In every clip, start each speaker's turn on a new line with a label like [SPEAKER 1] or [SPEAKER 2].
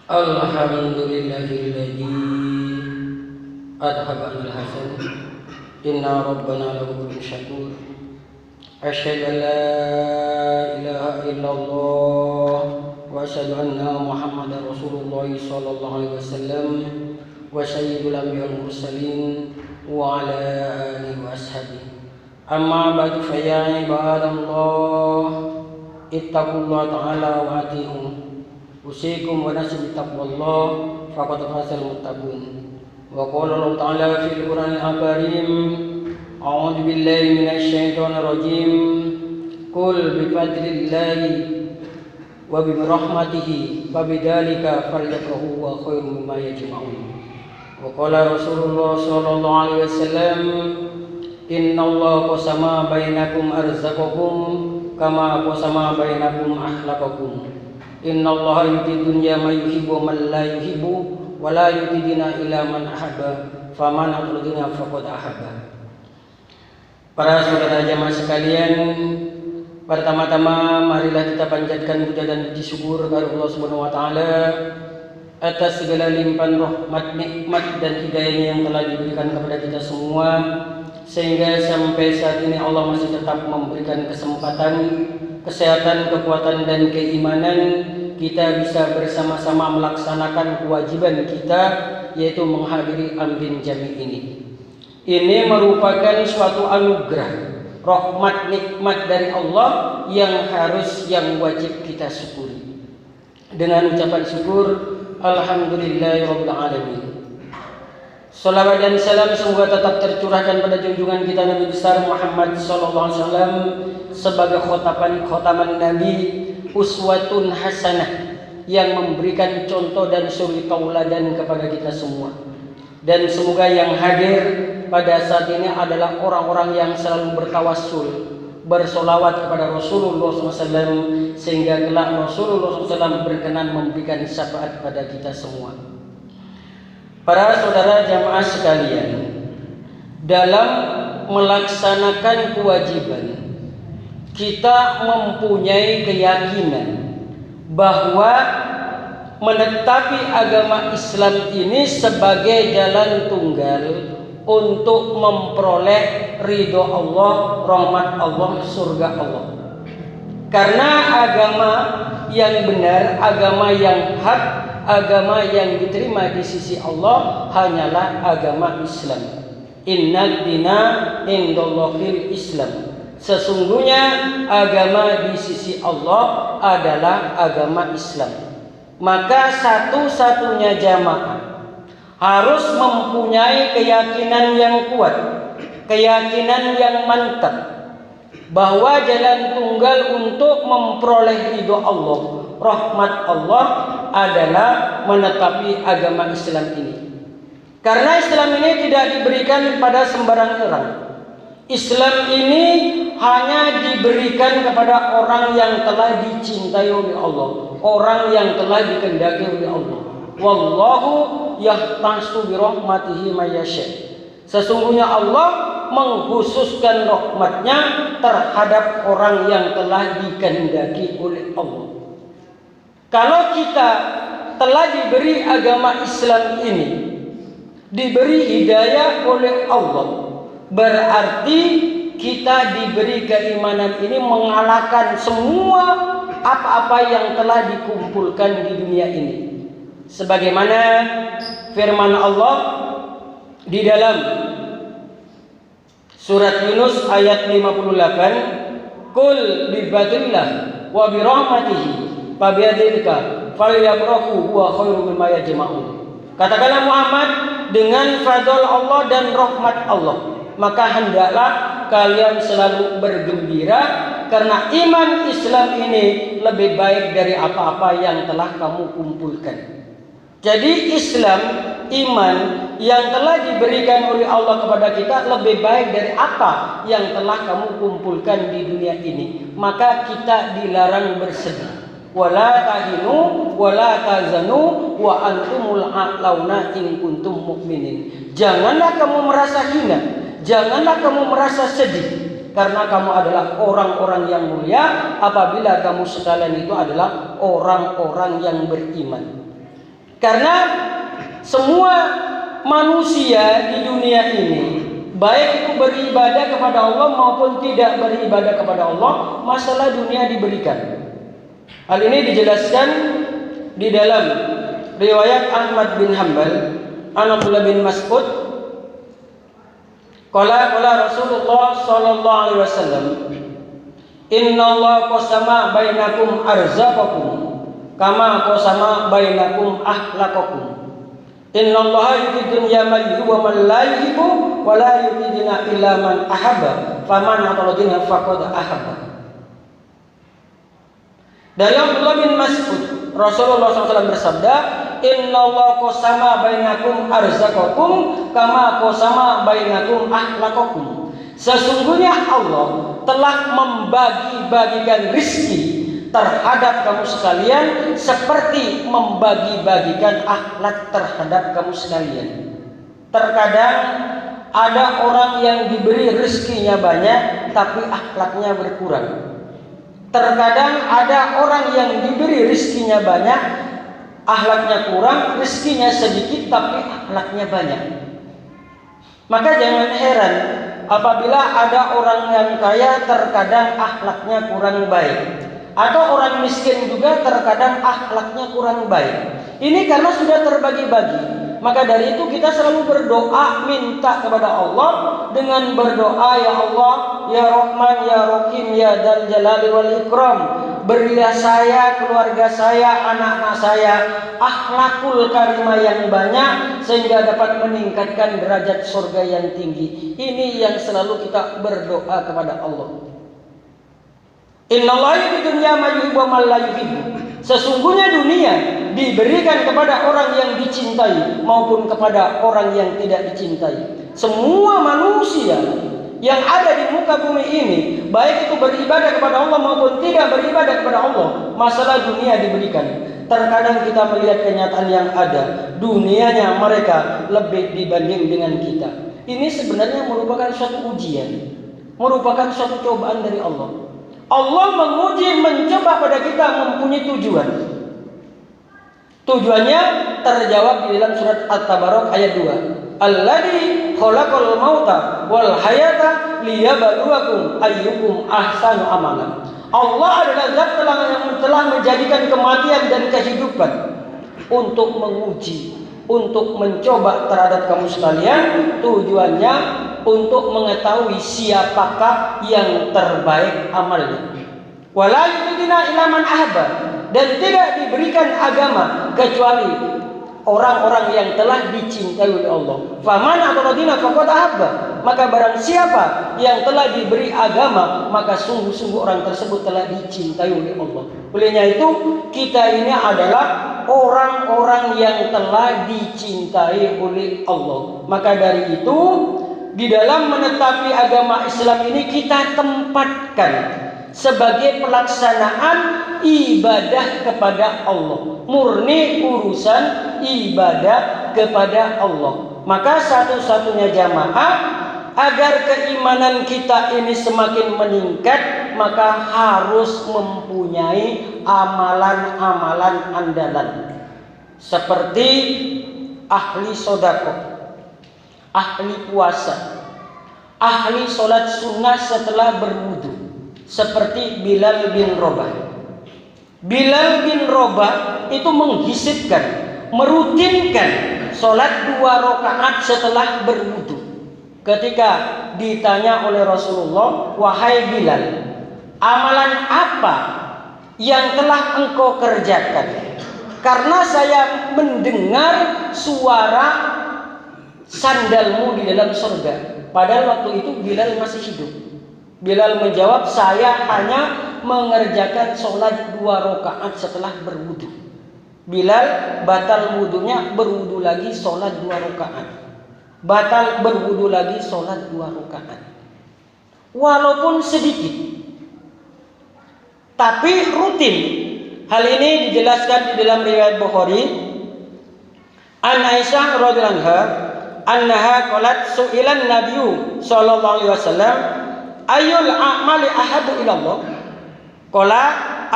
[SPEAKER 1] Alhamdulillahilladzi adhaba anil hasan inna rabbana laghafurun syakur. Asyhadu an la ilaha illallah wa asyhadu anna Muhammadar Rasulullah sallallahu alaihi wasallam wa sayyidul anbiya'il mursalin wa ala alihi wa ashabihi. Amma ba'du fa ya ibadallah ittaqullaha ta'ala wa ati'u. Usikum wa nafsi bittaqwallah faqad fazal muttaqun. Wa qala Allah ta'ala fil Qur'anil Karim, a'udzu billahi minasy syaithanir rajim. Qul bi fadlillahi wa bi rahmatihi fa bidzalika falyafrahu wa khairum mimma yajma'un. Wa qala Rasulullah sallallahu alaihi wasallam, innallaha qasama bainakum arzaqakum kama qasama bainakum akhlaqakum. Innallaha yu'ti dunya man yuhibbu man la yuhibbu wa la yu'ti dina ila man ahabba faman atradina faqad ahabba. Para saudara jamaah sekalian, pertama-tama marilah kita panjatkan puja dan puji syukur kepada Allah Subhanahu wa taala atas segala limpahan rahmat, nikmat dan hidayahnya yang telah diberikan kepada kita semua, sehingga sampai saat ini Allah masih tetap memberikan kesempatan, kesehatan, kekuatan dan keimanan kita bisa bersama-sama melaksanakan kewajiban kita, yaitu menghadiri Amrin Jami ini. Ini merupakan suatu anugerah, rahmat, nikmat dari Allah yang wajib kita syukuri. Dengan ucapan syukur, alhamdulillahirabbil alamin. Salawat dan salam semoga tetap tercurahkan pada junjungan kita Nabi besar Muhammad sallallahu alaihi wasallam sebagai khotaman Nabi, uswatun hasanah yang memberikan contoh dan suri tauladan kepada kita semua. Dan semoga yang hadir pada saat ini adalah orang-orang yang selalu bertawassul, bersolawat kepada Rasulullah SAW, sehingga kelak Rasulullah SAW berkenan memberikan syafaat kepada kita semua. Para saudara jamaah sekalian, dalam melaksanakan kewajiban, kita mempunyai keyakinan bahwa menetapi agama Islam ini sebagai jalan tunggal untuk memperoleh ridho Allah, rahmat Allah, surga Allah. Karena agama yang benar, agama yang hak, agama yang diterima di sisi Allah hanyalah agama Islam. Inna dina indallahil Islam. Sesungguhnya agama di sisi Allah adalah agama Islam. Maka satu-satunya jamaah harus mempunyai keyakinan yang kuat, keyakinan yang mantap bahwa jalan tunggal untuk memperoleh ridho Allah, rahmat Allah adalah menetapi agama Islam ini. Karena Islam ini tidak diberikan pada sembarang orang. Islam ini hanya diberikan kepada orang yang telah dicintai oleh Allah, orang yang telah dikehendaki oleh Allah. Wallahu yahtassu bi rahmatihi may yasha. Sesungguhnya Allah mengkhususkan rahmatnya terhadap orang yang telah dikehendaki oleh Allah. Kalau kita telah diberi agama Islam ini, diberi hidayah oleh Allah, berarti kita diberi keimanan ini mengalahkan semua apa-apa yang telah dikumpulkan di dunia ini. Sebagaimana firman Allah di dalam surat Yunus ayat 58, Qul bi fadlillah wa bi rahmatihi fa bidzalika falyafrahu huwa khairum mimma yajma'un. Katakanlah Muhammad, dengan fadl Allah dan rahmat Allah, maka hendaklah kalian selalu bergembira karena iman Islam ini lebih baik dari apa-apa yang telah kamu kumpulkan. Jadi Islam, iman yang telah diberikan oleh Allah kepada kita lebih baik dari apa yang telah kamu kumpulkan di dunia ini. Maka kita dilarang bersedih. Wala tahinu wala tazanu wa antumul a'launa in kuntum mu'minin. Janganlah kamu merasa hina, janganlah kamu merasa sedih, karena kamu adalah orang-orang yang mulia apabila kamu sekalian itu adalah orang-orang yang beriman. Karena semua manusia di dunia ini, baik itu beribadah kepada Allah maupun tidak beribadah kepada Allah, masalah dunia diberikan. Hal ini dijelaskan di dalam riwayat Ahmad bin Hanbal, Abdullah bin Mas'ud, qala Rasulullah sallallahu alaihi wasallam, innallaha qasama bainakum arzaqakum kama qasama bainakum akhlaqakum. Innallaha yuhibbu dunya man yuhibbu wa man la yuhibbu wa la yuhibbu illa man ahabba faman atadina faqad ahabba. Dari Abdullah bin Mas'ud, Rasulullah SAW bersabda, innallaha qasama bainakum arzaqakum kama qasama bainakum akhlaqakum. Sesungguhnya Allah telah membagi-bagikan rizki terhadap kamu sekalian seperti membagi-bagikan akhlak terhadap kamu sekalian. Terkadang ada orang yang diberi rezekinya banyak tapi akhlaknya berkurang. Terkadang ada orang yang diberi rezekinya banyak, akhlaknya kurang, rezekinya sedikit tapi akhlaknya banyak. Maka jangan heran apabila ada orang yang kaya terkadang akhlaknya kurang baik, atau orang miskin juga terkadang akhlaknya kurang baik. Ini karena sudah terbagi-bagi. Maka dari itu kita selalu berdoa, minta kepada Allah dengan berdoa, ya Allah, ya Rahman, ya Rahim, ya Dzal Jalali wal Ikram, berilah saya, keluarga saya, anak-anak saya akhlakul karimah yang banyak sehingga dapat meningkatkan derajat surga yang tinggi. Ini yang selalu kita berdoa kepada Allah. Innallaha yuhibbu dunya ma yuhibbu wa man la yuhibbu. Sesungguhnya dunia diberikan kepada orang yang dicintai maupun kepada orang yang tidak dicintai. Semua manusia yang ada di muka bumi ini, baik itu beribadah kepada Allah maupun tidak beribadah kepada Allah, masalah dunia diberikan. Terkadang kita melihat kenyataan yang ada, dunianya mereka lebih dibanding dengan kita. Ini sebenarnya merupakan suatu ujian, merupakan suatu cobaan dari Allah. Allah menguji, mencoba pada kita mempunyai tujuan. Tujuannya terjawab di dalam surat At-Tabarak ayat 2. Alladzi khalaqal mauta wal hayata liyabluwakum ayyukum ahsanu amalan. Allah adalah zat yang telah menjadikan kematian dan kehidupan untuk menguji, untuk mencoba terhadap kamu sekalian. Tujuannya untuk mengetahui siapakah yang terbaik amalnya. Wala yudina ila man ahabba, dan tidak diberikan agama kecuali orang-orang yang telah dicintai oleh Allah. Faman atadina faqad ahabba, maka barang siapa yang telah diberi agama maka sungguh-sungguh orang tersebut telah dicintai oleh Allah. Olehnya itu kita ini adalah orang-orang yang telah dicintai oleh Allah. Maka dari itu di dalam menetapi agama Islam ini kita tempatkan sebagai pelaksanaan ibadah kepada Allah, murni urusan ibadah kepada Allah. Maka satu-satunya jamaah agar keimanan kita ini semakin meningkat, maka harus mempunyai amalan-amalan andalan seperti ahli sedekah, ahli puasa, ahli sholat sunnah setelah berwudu, seperti Bilal bin Rabah. Bilal bin Rabah itu menghisibkan, merutinkan sholat 2 rakaat setelah berwudu. Ketika ditanya oleh Rasulullah, wahai Bilal, amalan apa yang telah engkau kerjakan? Karena saya mendengar suara sandalmu di dalam surga. Padahal waktu itu Bilal masih hidup. Bilal menjawab, saya hanya mengerjakan sholat 2 rakaat setelah berwudu. Bilal batal wudunya, berwudu lagi sholat 2 rakaat. Batal berwudu lagi sholat 2 rakaat. Walaupun sedikit, tapi rutin. Hal ini dijelaskan di dalam riwayat Bukhari. An Aisyah radhiyallahu anha annaha qalat su'ilan Nabiyyu sallallahu alaihi wasallam ayul a'mali ahabbu ila Allah? Qala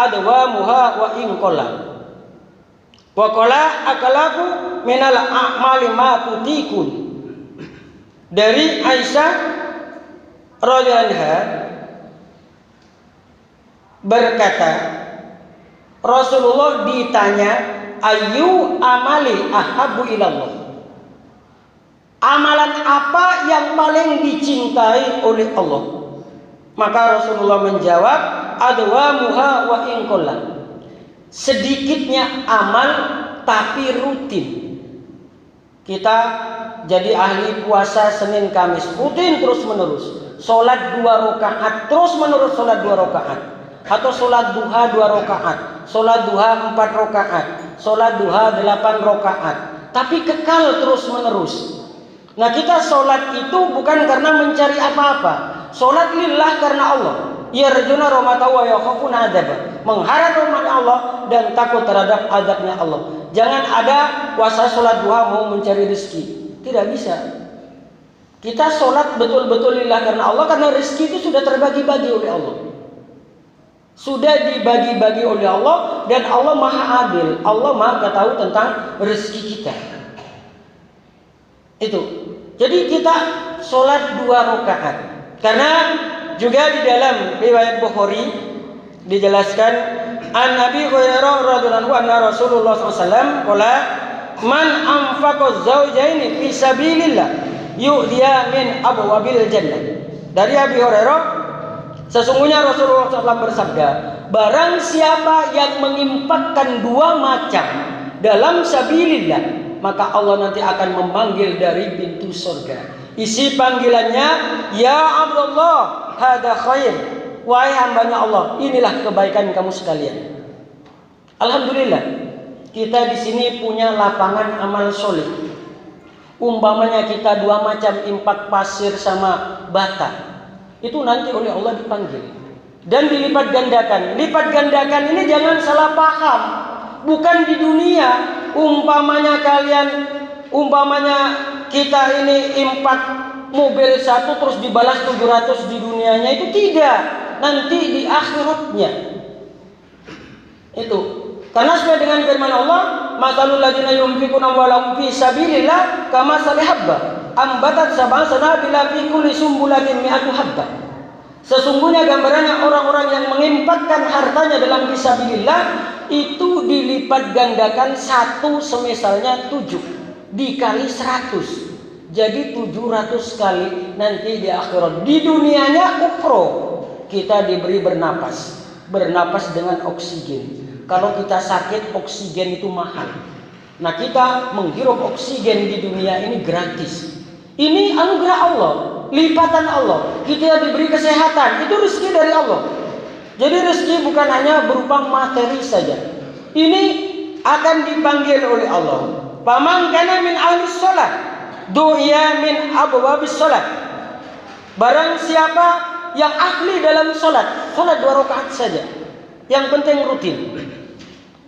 [SPEAKER 1] adwamuha wa in qalla. Wa qala akalaku minal a'mali ma tutikun. Dari Aisyah radhiyallahu anha berkata, Rasulullah ditanya, ayu amali ahabbu ilallah. Amalan apa yang paling dicintai oleh Allah? Maka Rasulullah menjawab, adwamuha wa in qalla. Sedikitnya amal tapi rutin. Kita jadi ahli puasa Senin Kamis, rutin terus menerus. Salat 2 rakaat terus menerus, salat 2 rakaat. Atau salat duha 2 rakaat, salat duha 4 rakaat, salat duha 8 rakaat. Tapi kekal terus menerus. Nah, kita salat itu bukan karena mencari apa-apa. Salat lillah karena Allah. Yarjuna rahmatahu wa yakhafuna adzab. Mengharap rahmat Allah dan takut terhadap azabnya Allah. Jangan ada puasa salat duha mau mencari rezeki. Tidak bisa. Kita salat betul-betul lillah karena Allah, karena rezeki itu sudah terbagi-bagi oleh Allah. Sudah dibagi-bagi oleh Allah, dan Allah Maha Adil. Allah Maha tahu tentang rezeki kita. Itu. Jadi kita sholat 2 rakaat. Karena juga di dalam riwayat Bukhari dijelaskan, an Nabi Hurairah radhiyallahu anhu Rasulullah SAW qala man anfaqa zawjaini fi sabilillah yu'diya min abwabil jannah. Dari Abi Hurairah, sesungguhnya Rasulullah SAW bersabda, barang siapa yang menginfakkan 2 macam dalam sabilillah, maka Allah nanti akan memanggil dari pintu surga. Isi panggilannya, ya Abdullah, hada khair. Wahai hambanya Allah, inilah kebaikan kamu sekalian. Alhamdulillah, kita di sini punya lapangan amal soleh. Umpamanya kita 2 macam infak pasir sama bata, itu nanti oleh Allah dipanggil dan dilipat gandakan. Lipat gandakan ini jangan salah paham, bukan di dunia. Umpamanya kita ini infak mobil 1 terus dibalas 700 di dunianya, itu tidak. Nanti di akhiratnya itu. Karena sesuai dengan firman Allah, masalul ladzina yunfiquna amwalahum fi sabilillah kamatsali habba ambatat sab'a sanabila fi kulli sumbulatin mi'atu habba. Sesungguhnya gambarannya orang-orang yang menginfakkan hartanya dalam fisabilillah itu dilipat gandakan 1 semisalnya 7 dikali 100, jadi 700 kali nanti di akhirat. Di dunianya ukro, kita diberi bernapas dengan oksigen. Kalau kita sakit, oksigen itu mahal. Nah, kita menghirup oksigen di dunia ini gratis. Ini anugerah Allah, lipatan Allah. Kita diberi kesehatan, itu rezeki dari Allah. Jadi rezeki bukan hanya berupa materi saja. Ini akan dipanggil oleh Allah. Faman kana min ahli shalah du'iya min abwabis shalah. Barang siapa yang ahli dalam salat 2 rakaat saja, yang penting rutin.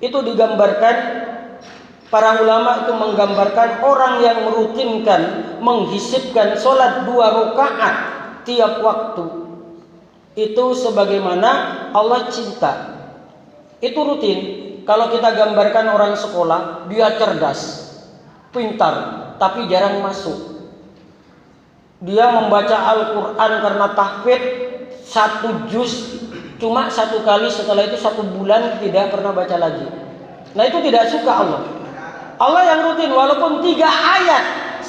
[SPEAKER 1] Itu digambarkan, para ulama itu menggambarkan orang yang merutinkan menghisipkan salat 2 rakaat tiap waktu, itu sebagaimana Allah cinta. Itu rutin. Kalau kita gambarkan orang sekolah, dia cerdas, pintar, tapi jarang masuk. Dia membaca Al-Quran karena tahfidz 1 juz cuma 1 kali, setelah itu 1 bulan tidak pernah baca lagi. Nah, itu tidak suka Allah. Allah yang rutin, walaupun 3 ayat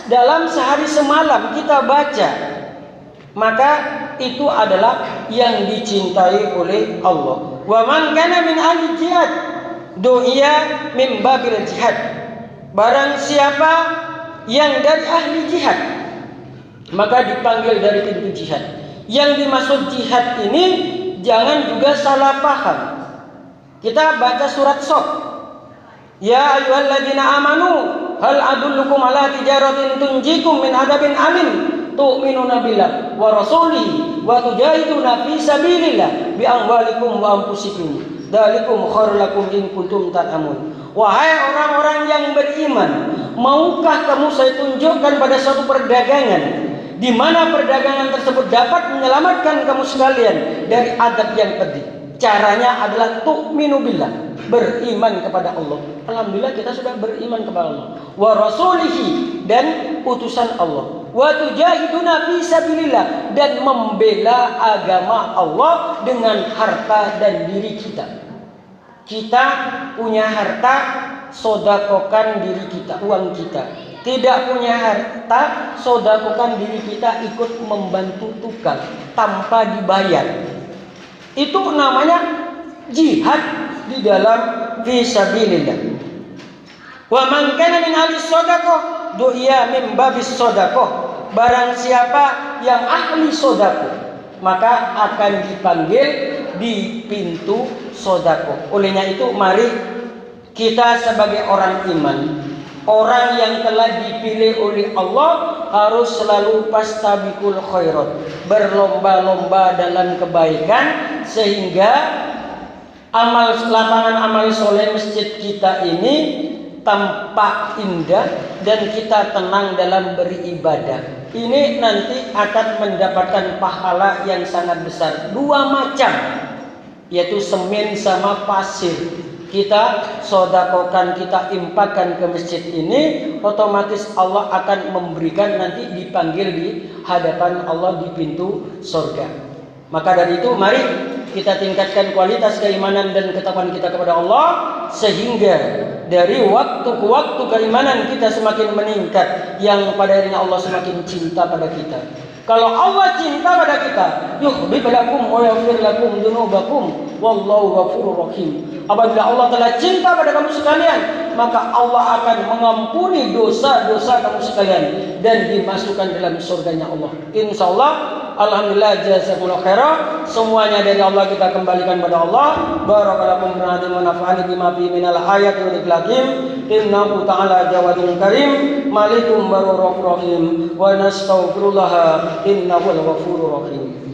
[SPEAKER 1] dalam sehari semalam kita baca, maka itu adalah yang dicintai oleh Allah. Wa man kana min ahli jihad du'iya min babil jihad. Barang siapa yang dari ahli jihad, maka dipanggil dari pintu jihad. Yang dimaksud jihad ini jangan juga salah paham. Kita baca surat Shad, ya ayyuhalladzina amanu hal adullukum ala tijaratin tunjikum min adabin alim tu'minuna billah wa rasulihi wa tujahiduna fi sabilillah bi amwalikum wa anfusikum dzalikum khairul lakum in kuntum ta'lamun. Wahai orang-orang yang beriman, maukah kamu saya tunjukkan pada suatu perdagangan di mana perdagangan tersebut dapat menyelamatkan kamu sekalian dari adab yang pedih. Caranya adalah tu'minu billah, beriman kepada Allah. Alhamdulillah kita sudah beriman kepada Allah. Wa rasulihi, dan utusan Allah. Wa tujahiduna fi sabilillah, dan membela agama Allah dengan harta dan diri kita. Kita punya harta, sodakokan diri kita, uang kita. Tidak punya harta, sodakokan diri kita ikut membantu tukang tanpa dibayar. Itu namanya jihad di dalam fisabilillah. Wa man kana min ahli shadaqah du'iya min babis shadaqah. Barang siapa yang ahli sedekah, maka akan dipanggil di pintu sedekah. Olehnya itu, mari kita sebagai orang iman, orang yang telah dipilih oleh Allah, harus selalu fastabiqul khairat, berlomba-lomba dalam kebaikan, sehingga lapangan amal soleh masjid kita ini tampak indah dan kita tenang dalam beribadah. Ini nanti akan mendapatkan pahala yang sangat besar. Dua macam, yaitu semen sama pasir. Kita sodakokan, kita infakkan ke masjid ini, otomatis Allah akan memberikan, nanti dipanggil di hadapan Allah di pintu surga. Maka dari itu, mari kita tingkatkan kualitas keimanan dan ketakwaan kita kepada Allah, sehingga dari waktu ke waktu keimanan kita semakin meningkat, yang pada akhirnya Allah semakin cinta pada kita. Kalau Allah cinta pada kita, yuhbib lakum wa yaghfir lakum dzunubakum wallahu ghafurur rahim. Apabila Allah telah cinta pada kamu sekalian, maka Allah akan mengampuni dosa-dosa kamu sekalian dan dimasukkan dalam surganya Allah. Insyaallah. Alhamdulillah, jazakumullah khairan. Semuanya dari Allah, kita kembalikan pada Allah. Barakallahu fiikum wa nafa'ani bima fi minal ayati wal hikam. Innahu ta'ala jawadun karim, malikum barur rahim, wa nastaghfirullah, innahu al-ghafurur rahim.